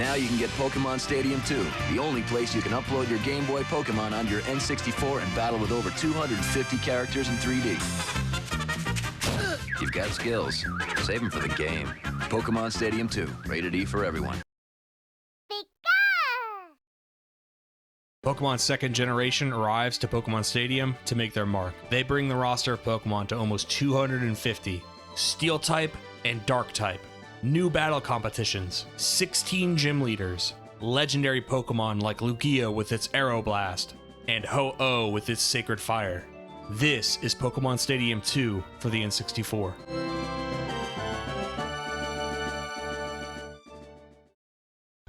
Now you can get Pokémon Stadium 2, the only place you can upload your Game Boy Pokémon onto your N64 and battle with over 250 characters in 3D. You've got skills. Save them for the game. Pokémon Stadium 2, rated E for everyone. Pokémon Second Generation arrives to Pokémon Stadium to make their mark. They bring the roster of Pokémon to almost 250. Steel type and Dark type. New battle competitions. 16 gym leaders. Legendary Pokémon like Lugia with its Aeroblast. And Ho-Oh with its Sacred Fire. This is Pokémon Stadium 2 for the N64.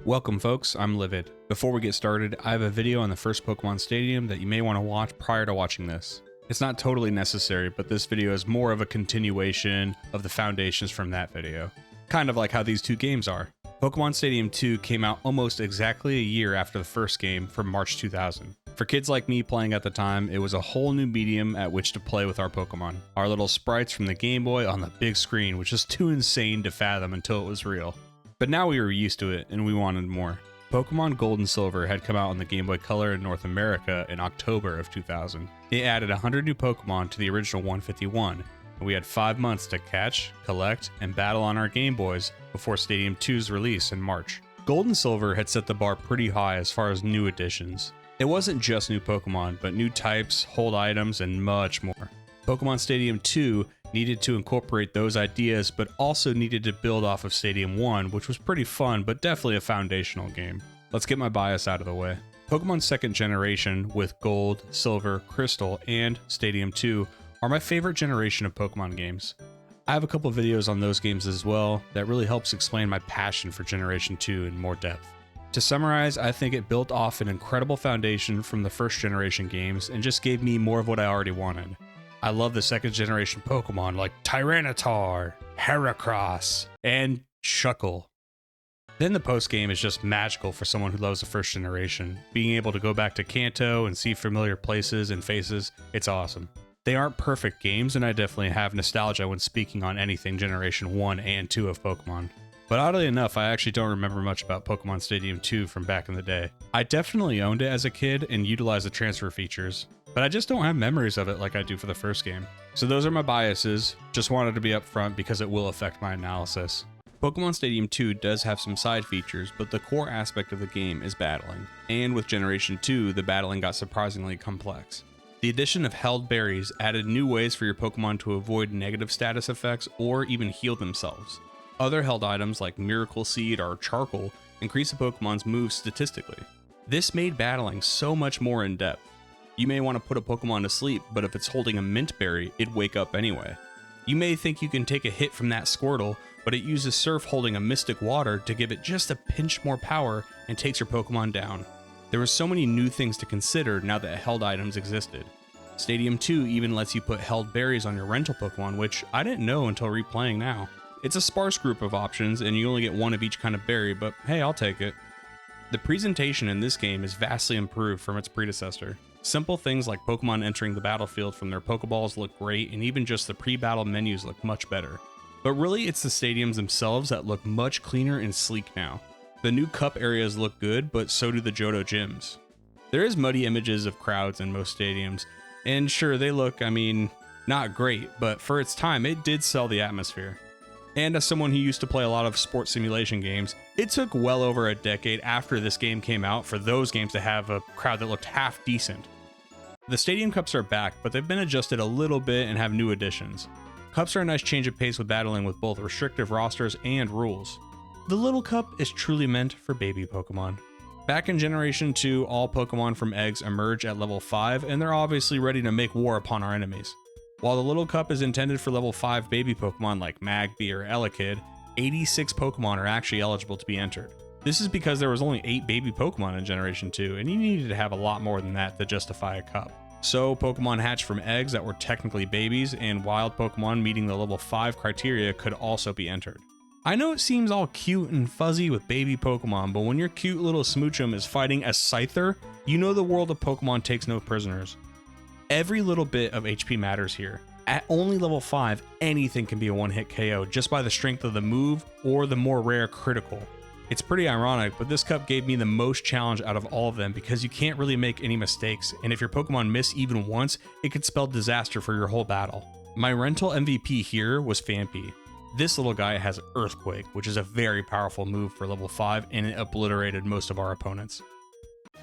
Welcome folks, I'm Livvvid. Before we get started, I have a video on the first Pokémon Stadium that you may want to watch prior to watching this. It's not totally necessary, but this video is more of a continuation of the foundations from that video. Kind of like how these two games are. Pokémon Stadium 2 came out almost exactly a year after the first game from March 2000. For kids like me playing at the time, it was a whole new medium at which to play with our Pokemon. Our little sprites from the Game Boy on the big screen, which is too insane to fathom until it was real. But now we were used to it, and we wanted more. Pokemon Gold and Silver had come out on the Game Boy Color in North America in October of 2000. It added 100 new Pokemon to the original 151, and we had 5 months to catch, collect, and battle on our Game Boys before Stadium 2's release in March. Gold and Silver had set the bar pretty high as far as new additions. It wasn't just new Pokemon, but new types, hold items, and much more. Pokemon Stadium 2 needed to incorporate those ideas, but also needed to build off of Stadium 1, which was pretty fun, but definitely a foundational game. Let's get my bias out of the way. Pokemon Second Generation with Gold, Silver, Crystal, and Stadium 2 are my favorite generation of Pokemon games. I have a couple videos on those games as well that really helps explain my passion for Generation 2 in more depth. To summarize, I think it built off an incredible foundation from the first generation games and just gave me more of what I already wanted. I love the second generation Pokemon like Tyranitar, Heracross, and Shuckle. Then the post game is just magical for someone who loves the first generation. Being able to go back to Kanto and see familiar places and faces, it's awesome. They aren't perfect games, and I definitely have nostalgia when speaking on anything Generation 1 and 2 of Pokemon. But oddly enough, I actually don't remember much about Pokemon Stadium 2 from back in the day. I definitely owned it as a kid and utilized the transfer features, but I just don't have memories of it like I do for the first game. So those are my biases, just wanted to be upfront because it will affect my analysis. Pokemon Stadium 2 does have some side features, but the core aspect of the game is battling. And with Generation 2, the battling got surprisingly complex. The addition of held berries added new ways for your Pokemon to avoid negative status effects or even heal themselves. Other held items like Miracle Seed or Charcoal increase a Pokemon's moves statistically. This made battling so much more in depth. You may want to put a Pokemon to sleep, but if it's holding a Mint Berry, it'd wake up anyway. You may think you can take a hit from that Squirtle, but it uses Surf holding a Mystic Water to give it just a pinch more power and takes your Pokemon down. There were so many new things to consider now that held items existed. Stadium 2 even lets you put held berries on your rental Pokemon, which I didn't know until replaying now. It's a sparse group of options, and you only get one of each kind of berry, but hey, I'll take it. The presentation in this game is vastly improved from its predecessor. Simple things like Pokemon entering the battlefield from their Pokeballs look great, and even just the pre-battle menus look much better. But really, it's the stadiums themselves that look much cleaner and sleek now. The new cup areas look good, but so do the Johto gyms. There is muddy images of crowds in most stadiums, and sure, they look, not great, but for its time, it did sell the atmosphere. And as someone who used to play a lot of sports simulation games, it took well over a decade after this game came out for those games to have a crowd that looked half decent. The Stadium Cups are back, but they've been adjusted a little bit and have new additions. Cups are a nice change of pace with battling with both restrictive rosters and rules. The Little Cup is truly meant for baby Pokemon. Back in Generation 2, all Pokemon from eggs emerge at level 5, and they're obviously ready to make war upon our enemies. While the Little Cup is intended for level 5 baby Pokemon like Magby or Elekid, 86 Pokemon are actually eligible to be entered. This is because there was only 8 baby Pokemon in Generation 2, and you needed to have a lot more than that to justify a cup. So Pokemon hatched from eggs that were technically babies, and wild Pokemon meeting the level 5 criteria could also be entered. I know it seems all cute and fuzzy with baby Pokemon, but when your cute little Smoochum is fighting a Scyther, you know the world of Pokemon takes no prisoners. Every little bit of HP matters here. At only level 5, anything can be a one-hit KO just by the strength of the move or the more rare critical. It's pretty ironic, but this cup gave me the most challenge out of all of them because you can't really make any mistakes, and if your Pokemon miss even once, it could spell disaster for your whole battle. My rental MVP here was Phanpy. This little guy has Earthquake, which is a very powerful move for level 5, and it obliterated most of our opponents.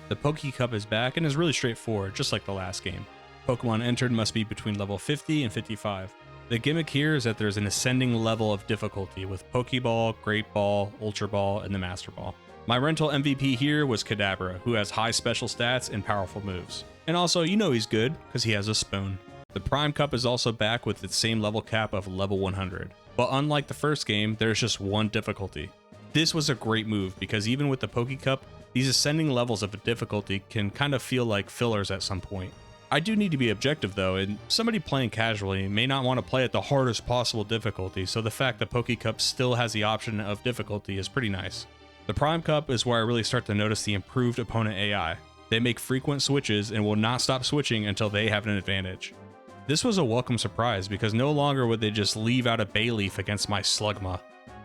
The Poké Cup is back and is really straightforward, just like the last game. Pokemon entered must be between level 50 and 55. The gimmick here is that there's an ascending level of difficulty with Pokeball, Great Ball, Ultra Ball, and the Master Ball. My rental MVP here was Kadabra, who has high special stats and powerful moves. And also, you know he's good, because he has a spoon. The Prime Cup is also back with its same level cap of level 100. But unlike the first game, there's just one difficulty. This was a great move, because even with the Poké Cup, these ascending levels of difficulty can kind of feel like fillers at some point. I do need to be objective though, and somebody playing casually may not want to play at the hardest possible difficulty, so the fact that Poké Cup still has the option of difficulty is pretty nice. The Prime Cup is where I really start to notice the improved opponent AI. They make frequent switches and will not stop switching until they have an advantage. This was a welcome surprise because no longer would they just leave out a Bayleaf against my Slugma.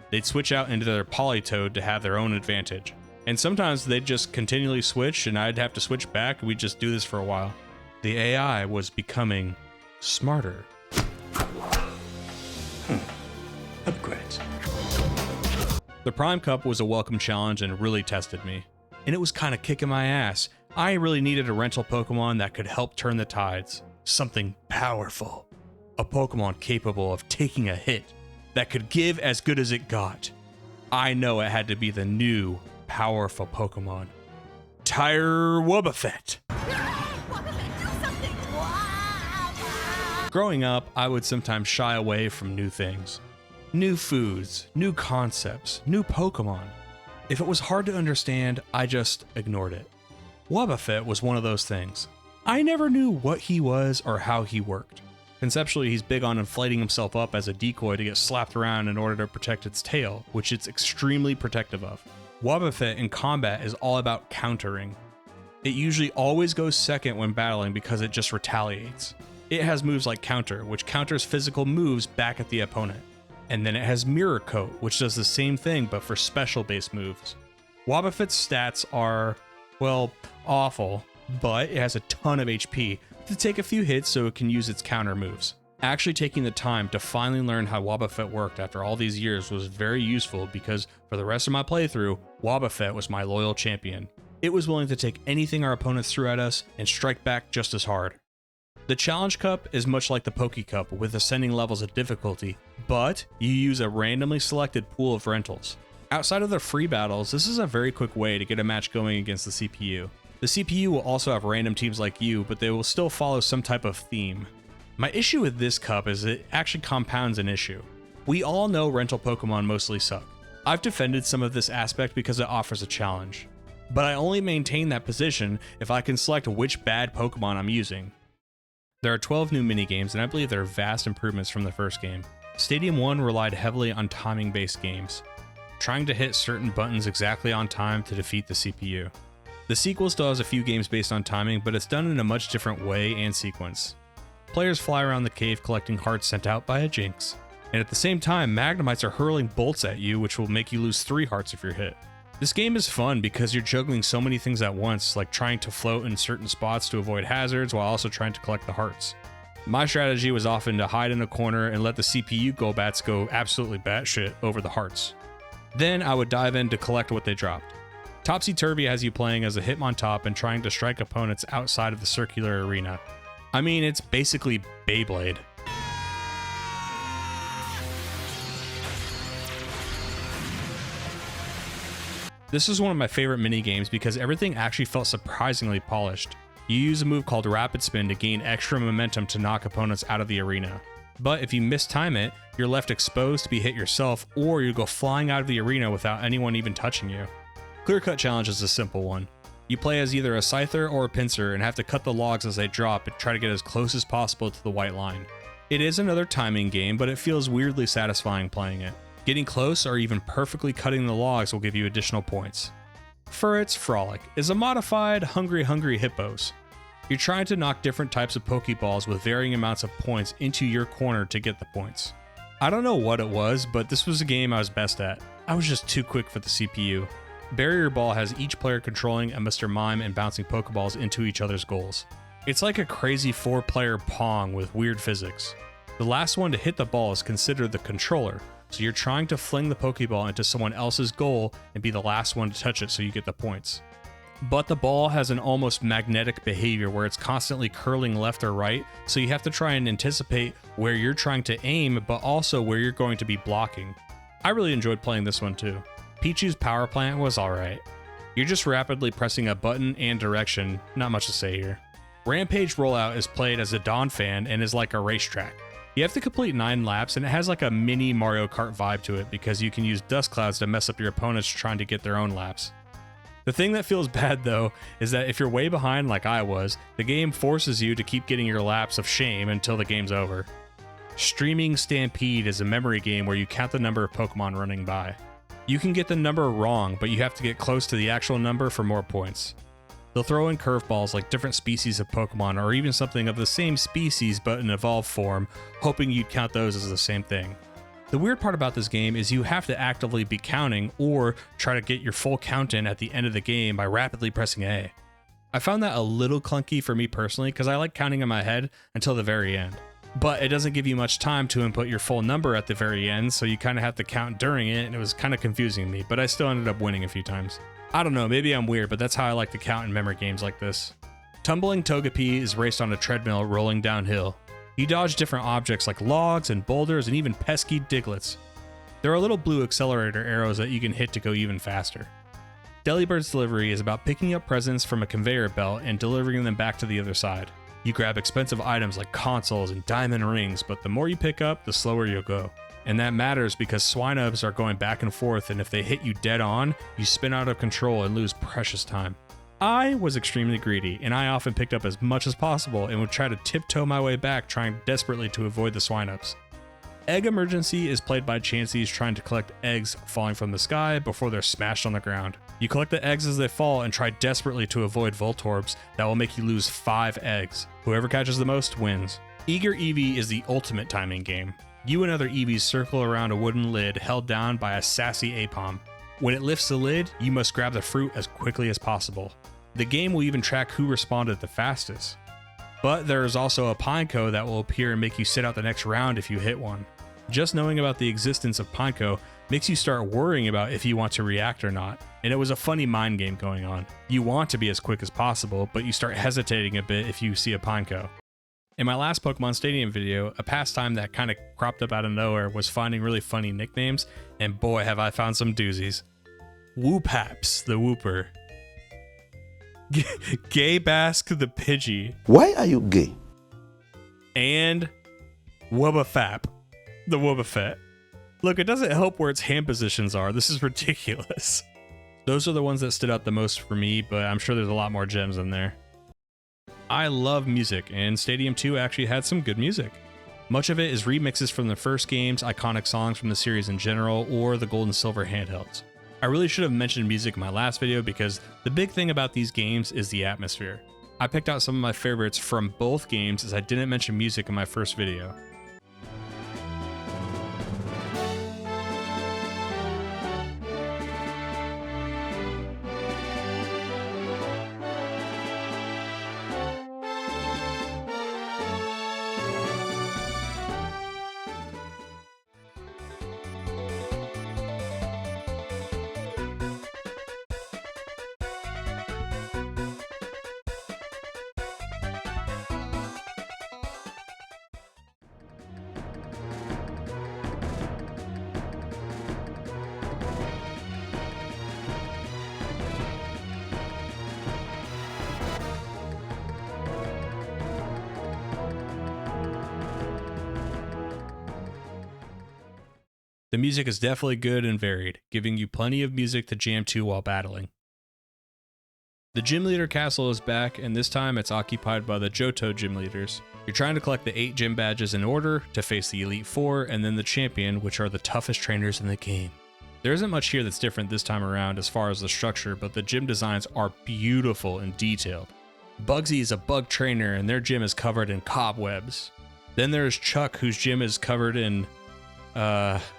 They'd switch out into their Politoed to have their own advantage. And sometimes they'd just continually switch and I'd have to switch back, and we'd just do this for a while. The AI was becoming smarter. Upgrades. The Prime Cup was a welcome challenge and really tested me. And it was kind of kicking my ass. I really needed a rental Pokemon that could help turn the tides. Something powerful. A Pokemon capable of taking a hit that could give as good as it got. I know it had to be the new, powerful Pokemon. Tire Wobbuffet. Growing up, I would sometimes shy away from new things. New foods, new concepts, new Pokemon. If it was hard to understand, I just ignored it. Wobbuffet was one of those things. I never knew what he was or how he worked. Conceptually, he's big on inflating himself up as a decoy to get slapped around in order to protect its tail, which it's extremely protective of. Wobbuffet in combat is all about countering. It usually always goes second when battling because it just retaliates. It has moves like Counter, which counters physical moves back at the opponent. And then it has Mirror Coat, which does the same thing but for special-based moves. Wobbuffet's stats are, well, awful, but it has a ton of HP to take a few hits so it can use its counter moves. Actually taking the time to finally learn how Wobbuffet worked after all these years was very useful because for the rest of my playthrough, Wobbuffet was my loyal champion. It was willing to take anything our opponents threw at us and strike back just as hard. The Challenge Cup is much like the Poké Cup with ascending levels of difficulty, but you use a randomly selected pool of rentals. Outside of the free battles, this is a very quick way to get a match going against the CPU. The CPU will also have random teams like you, but they will still follow some type of theme. My issue with this cup is it actually compounds an issue. We all know rental Pokemon mostly suck. I've defended some of this aspect because it offers a challenge, but I only maintain that position if I can select which bad Pokemon I'm using. There are 12 new minigames, and I believe there are vast improvements from the first game. Stadium 1 relied heavily on timing-based games, trying to hit certain buttons exactly on time to defeat the CPU. The sequel still has a few games based on timing, but it's done in a much different way and sequence. Players fly around the cave collecting hearts sent out by a Jinx, and at the same time, Magnemites are hurling bolts at you, which will make you lose 3 hearts if you're hit. This game is fun because you're juggling so many things at once, like trying to float in certain spots to avoid hazards while also trying to collect the hearts. My strategy was often to hide in a corner and let the CPU Golbats go absolutely batshit over the hearts. Then I would dive in to collect what they dropped. Topsy-Turvy has you playing as a Hitmontop and trying to strike opponents outside of the circular arena. I mean, it's basically Beyblade. This is one of my favorite minigames because everything actually felt surprisingly polished. You use a move called Rapid Spin to gain extra momentum to knock opponents out of the arena. But if you mistime it, you're left exposed to be hit yourself, or you go flying out of the arena without anyone even touching you. Clear Cut Challenge is a simple one. You play as either a Scyther or a Pinsir and have to cut the logs as they drop and try to get as close as possible to the white line. It is another timing game, but it feels weirdly satisfying playing it. Getting close or even perfectly cutting the logs will give you additional points. Furret's Frolic is a modified Hungry Hippos. You're trying to knock different types of Pokeballs with varying amounts of points into your corner to get the points. I don't know what it was, but this was a game I was best at. I was just too quick for the CPU. Barrier Ball has each player controlling a Mr. Mime and bouncing Pokeballs into each other's goals. It's like a crazy 4-player Pong with weird physics. The last one to hit the ball is considered the controller, so you're trying to fling the Pokeball into someone else's goal and be the last one to touch it so you get the points. But the ball has an almost magnetic behavior where it's constantly curling left or right, so you have to try and anticipate where you're trying to aim, but also where you're going to be blocking. I really enjoyed playing this one too. Pichu's power plant was alright. You're just rapidly pressing a button and direction, not much to say here. Rampage Rollout is played as a Dawn fan and is like a racetrack. You have to complete 9 laps and it has like a mini Mario Kart vibe to it because you can use dust clouds to mess up your opponents trying to get their own laps. The thing that feels bad though is that if you're way behind like I was, the game forces you to keep getting your laps of shame until the game's over. Streaming Stampede is a memory game where you count the number of Pokemon running by. You can get the number wrong, but you have to get close to the actual number for more points. They'll throw in curveballs like different species of Pokemon or even something of the same species but in evolved form, hoping you'd count those as the same thing. The weird part about this game is you have to actively be counting or try to get your full count in at the end of the game by rapidly pressing A. I found that a little clunky for me personally because I like counting in my head until the very end. But it doesn't give you much time to input your full number at the very end, so you kind of have to count during it, and it was kind of confusing me, but I still ended up winning a few times. I don't know, maybe I'm weird, but that's how I like to count in memory games like this. Tumbling Togepi is raced on a treadmill rolling downhill. You dodge different objects like logs and boulders and even pesky Diglets. There are little blue accelerator arrows that you can hit to go even faster. Delibird's Delivery is about picking up presents from a conveyor belt and delivering them back to the other side. You grab expensive items like consoles and diamond rings, but the more you pick up, the slower you'll go. And that matters because Swinubs are going back and forth, and if they hit you dead on, you spin out of control and lose precious time. I was extremely greedy, and I often picked up as much as possible and would try to tiptoe my way back, trying desperately to avoid the Swinubs. Egg Emergency is played by Chanseys trying to collect eggs falling from the sky before they're smashed on the ground. You collect the eggs as they fall and try desperately to avoid Voltorbs that will make you lose 5 eggs. Whoever catches the most wins. Eager Eevee is the ultimate timing game. You and other Eevees circle around a wooden lid held down by a sassy Apom. When it lifts the lid, you must grab the fruit as quickly as possible. The game will even track who responded the fastest. But there is also a Pineco that will appear and make you sit out the next round if you hit one. Just knowing about the existence of Pineco makes you start worrying about if you want to react or not, and it was a funny mind game going on. You want to be as quick as possible, but you start hesitating a bit if you see a Pineco. In my last Pokémon Stadium video, a pastime that kind of cropped up out of nowhere was finding really funny nicknames, and boy have I found some doozies. Whoopaps the Whooper. Gay Bask the Pidgey. Why are you gay? And Wubafap the Wubafet. Look, it doesn't help where its hand positions are. This is ridiculous. Those are the ones that stood out the most for me, but I'm sure there's a lot more gems in there. I love music, and Stadium 2 actually had some good music. Much of it is remixes from the first games, iconic songs from the series in general, or the Gold and Silver handhelds. I really should have mentioned music in my last video because the big thing about these games is the atmosphere. I picked out some of my favorites from both games as I didn't mention music in my first video. The music is definitely good and varied, giving you plenty of music to jam to while battling. The Gym Leader Castle is back, and this time it's occupied by the Johto Gym Leaders. You're trying to collect the 8 gym badges in order to face the Elite Four and then the Champion, which are the toughest trainers in the game. There isn't much here that's different this time around as far as the structure, but the gym designs are beautiful and detailed. Bugsy is a bug trainer and their gym is covered in cobwebs. Then there's Chuck, whose gym is covered in Well,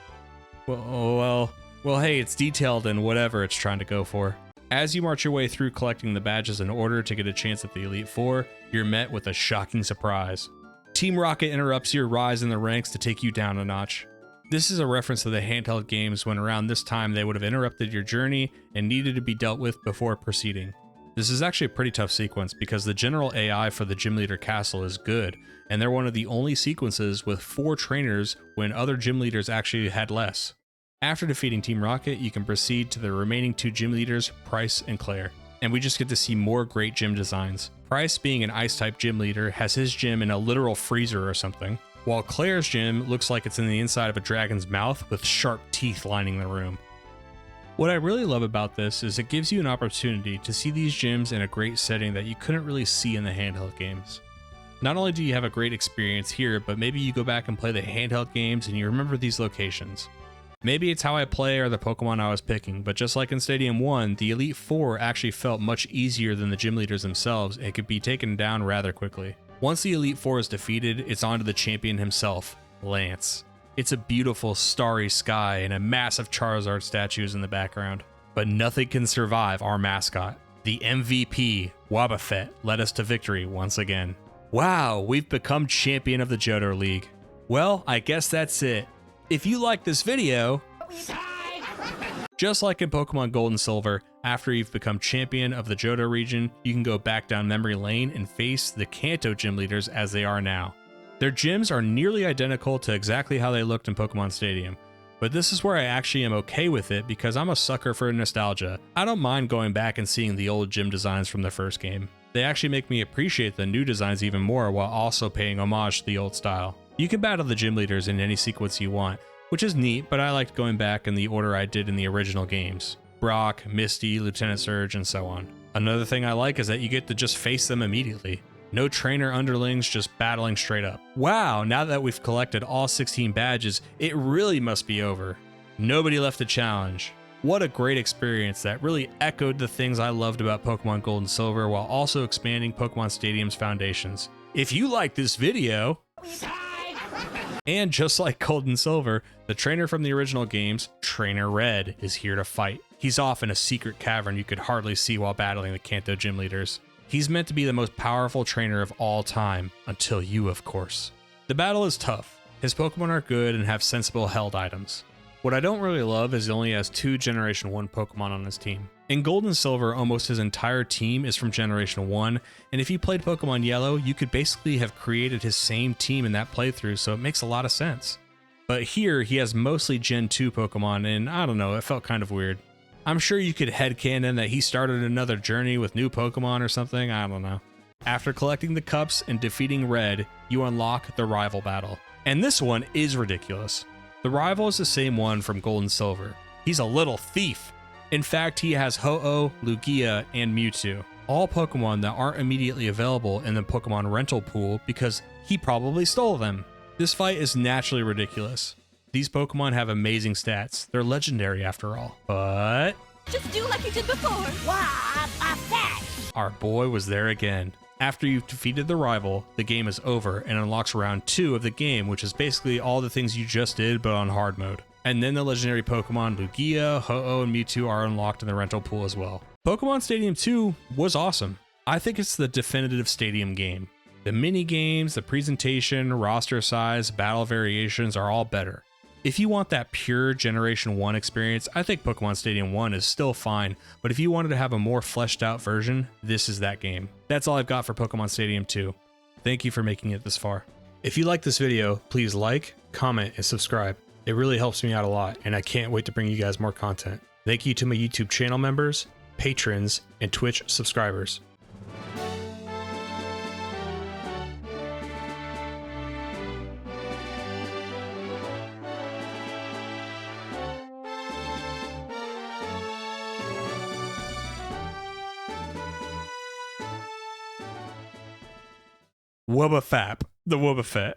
hey, it's detailed in whatever it's trying to go for. As you march your way through collecting the badges in order to get a chance at the Elite Four, you're met with a shocking surprise. Team Rocket interrupts your rise in the ranks to take you down a notch. This is a reference to the handheld games when around this time they would have interrupted your journey and needed to be dealt with before proceeding. This is actually a pretty tough sequence because the general AI for the Gym Leader Castle is good, and they're one of the only sequences with 4 trainers when other gym leaders actually had less. After defeating Team Rocket, you can proceed to the remaining 2 gym leaders, Price and Claire, and we just get to see more great gym designs. Price, being an Ice-type gym leader, has his gym in a literal freezer or something, while Claire's gym looks like it's in the inside of a dragon's mouth with sharp teeth lining the room. What I really love about this is it gives you an opportunity to see these gyms in a great setting that you couldn't really see in the handheld games. Not only do you have a great experience here, but maybe you go back and play the handheld games and you remember these locations. Maybe it's how I play or the Pokemon I was picking, but just like in Stadium 1, the Elite Four actually felt much easier than the gym leaders themselves and could be taken down rather quickly. Once the Elite Four is defeated, it's on to the champion himself, Lance. It's a beautiful starry sky and a massive Charizard statues in the background. But nothing can survive our mascot. The MVP, Wobbuffet, led us to victory once again. Wow, we've become champion of the Johto League. Well, I guess that's it. If you like this video, just like in Pokemon Gold and Silver, after you've become champion of the Johto region, you can go back down memory lane and face the Kanto gym leaders as they are now. Their gyms are nearly identical to exactly how they looked in Pokémon Stadium, but this is where I actually am okay with it because I'm a sucker for nostalgia. I don't mind going back and seeing the old gym designs from the first game. They actually make me appreciate the new designs even more while also paying homage to the old style. You can battle the gym leaders in any sequence you want, which is neat, but I liked going back in the order I did in the original games. Brock, Misty, Lieutenant Surge, and so on. Another thing I like is that you get to just face them immediately. No trainer underlings, just battling straight up. Wow, now that we've collected all 16 badges, it really must be over. Nobody left a challenge. What a great experience that really echoed the things I loved about Pokemon Gold and Silver while also expanding Pokemon Stadium's foundations. If you like this video, and just like Gold and Silver, the trainer from the original games, Trainer Red, is here to fight. He's off in a secret cavern you could hardly see while battling the Kanto gym leaders. He's meant to be the most powerful trainer of all time, until you, of course. The battle is tough. His Pokemon are good and have sensible held items. What I don't really love is he only has 2 Generation 1 Pokemon on his team. In Gold and Silver, almost his entire team is from Generation 1, and if you played Pokemon Yellow, you could basically have created his same team in that playthrough, so it makes a lot of sense. But here, he has mostly Gen 2 Pokemon, and I don't know, it felt kind of weird. I'm sure you could headcanon that he started another journey with new Pokemon or something, I don't know. After collecting the cups and defeating Red, you unlock the Rival Battle. And this one is ridiculous. The Rival is the same one from Gold and Silver. He's a little thief. In fact, he has Ho-Oh, Lugia, and Mewtwo. All Pokemon that aren't immediately available in the Pokemon rental pool because he probably stole them. This fight is naturally ridiculous. These Pokemon have amazing stats. They're legendary after all. But just do like you did before. Wobbuffet! Our boy was there again. After you've defeated the Rival, the game is over and unlocks round 2 of the game, which is basically all the things you just did but on hard mode. And then the legendary Pokemon Lugia, Ho-Oh, and Mewtwo are unlocked in the rental pool as well. Pokemon Stadium 2 was awesome. I think it's the definitive Stadium game. The mini games, the presentation, roster size, battle variations are all better. If you want that pure Generation 1 experience, I think Pokemon Stadium 1 is still fine, but if you wanted to have a more fleshed out version, this is that game. That's all I've got for Pokemon Stadium 2. Thank you for making it this far. If you like this video, please like, comment, and subscribe. It really helps me out a lot, and I can't wait to bring you guys more content. Thank you to my YouTube channel members, patrons, and Twitch subscribers. Wobbuffet, the Wobbuffet.